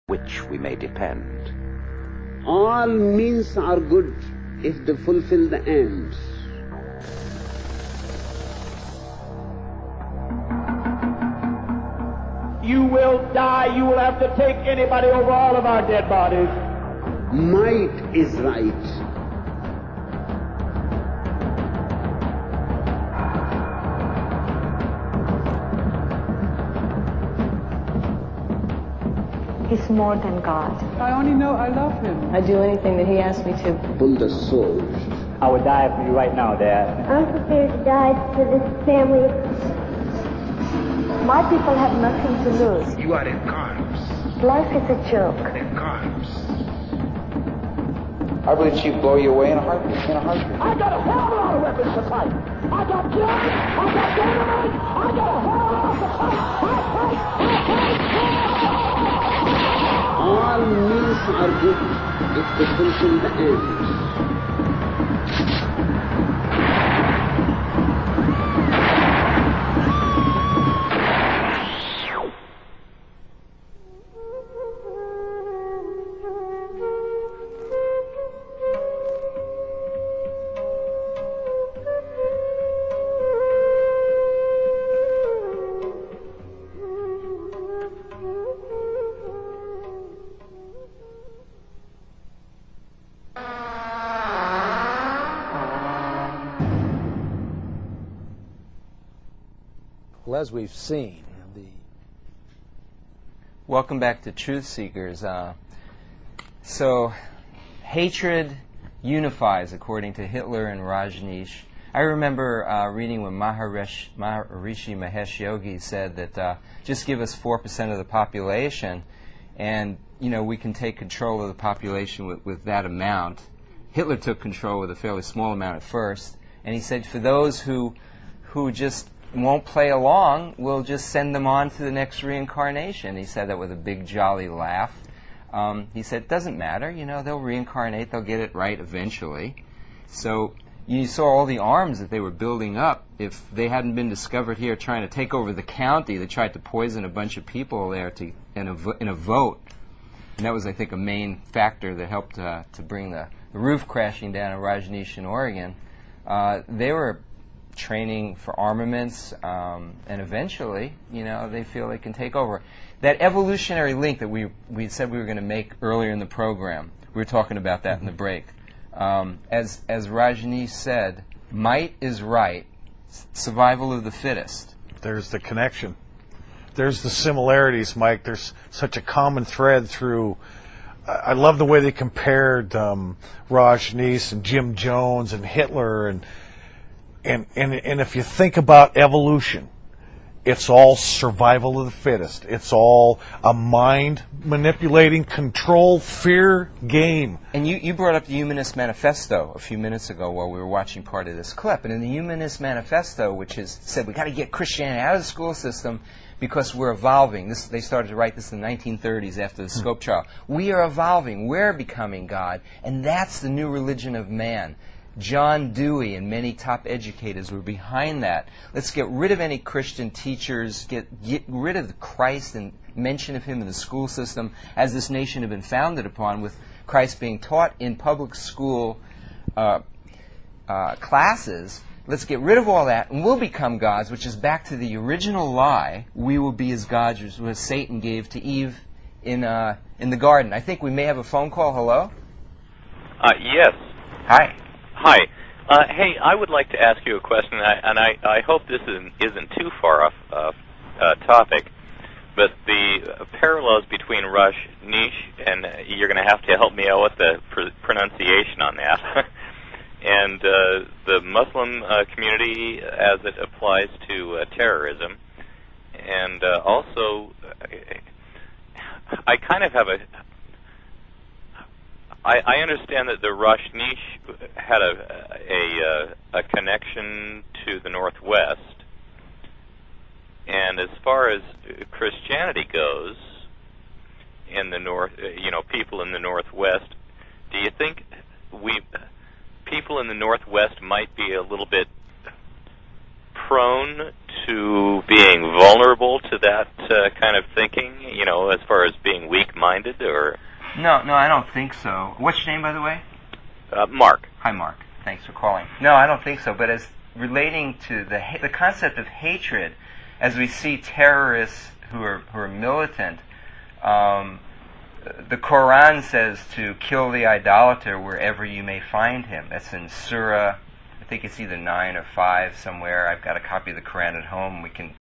which we may depend. All means are good if they fulfill the ends. You will die. You will have to take anybody over all of our dead bodies. Might is right. He's more than God. I only know I love him. I do anything that he asks me to. Pull the sword. I would die for you right now, Dad. I'm prepared to die for this family. My people have nothing to lose. You are in carbs. Life is a joke. In carbs. I believe she'd blow you away in a heartbeat. I got a hell of a lot of weapons to fight. I got guns. I got dynamite. I got a hell of a lot to fight. All means are good if they fulfill the ends. Well, as we've seen, Welcome back to Truth Seekers. So, hatred unifies, according to Hitler and Rajneesh. I remember reading when Maharishi Mahesh Yogi said that just give us 4% of the population, and we can take control of the population with that amount. Hitler took control with a fairly small amount at first, and he said for those who just won't play along, we'll just send them on to the next reincarnation. He said that with a big jolly laugh. He said, it doesn't matter, they'll reincarnate, they'll get it right eventually. So you saw all the arms that they were building up. If they hadn't been discovered here trying to take over the county, they tried to poison a bunch of people there in a vote. And that was, I think, a main factor that helped to bring the roof crashing down in Rajneesh in Oregon. They were training for armaments, and eventually, they feel they can take over. That evolutionary link that we said we were going to make earlier in the program, we were talking about that in the break. As Rajneesh said, might is right, survival of the fittest. There's the connection. There's the similarities, Mike. There's such a common thread through. I love the way they compared Rajneesh and Jim Jones and Hitler and if you think about evolution, it's all survival of the fittest. It's all a mind-manipulating, control, fear game. And you brought up the Humanist Manifesto a few minutes ago while we were watching part of this clip. And in the Humanist Manifesto, which is said we got to get Christianity out of the school system because we're evolving. They started to write this in the 1930s after the Scope trial. We are evolving. We're becoming God. And that's the new religion of man. John Dewey and many top educators were behind that. Let's get rid of any Christian teachers, get rid of Christ and mention of him in the school system, as this nation had been founded upon, with Christ being taught in public school classes. Let's get rid of all that, and we'll become gods, which is back to the original lie, we will be as gods, which Satan gave to Eve in the garden. I think we may have a phone call. Hello? Yes. Hi. Hi. Hey, I would like to ask you a question, and I hope this isn't too far off topic, but the parallels between Rajneesh, and you're going to have to help me out with the pronunciation on that, and the Muslim community as it applies to terrorism, and also I kind of have I understand that the Rajneesh had a connection to the Northwest, and as far as Christianity goes, in the North, people in the Northwest, do you think people in the Northwest might be a little bit prone to being vulnerable to that kind of thinking, as far as being weak-minded, or? No, I don't think so. What's your name, by the way? Mark. Hi, Mark. Thanks for calling. No, I don't think so. But as relating to the concept of hatred, as we see terrorists who are militant, the Quran says to kill the idolater wherever you may find him. That's in Surah, I think it's either 9 or 5 somewhere. I've got a copy of the Quran at home. We can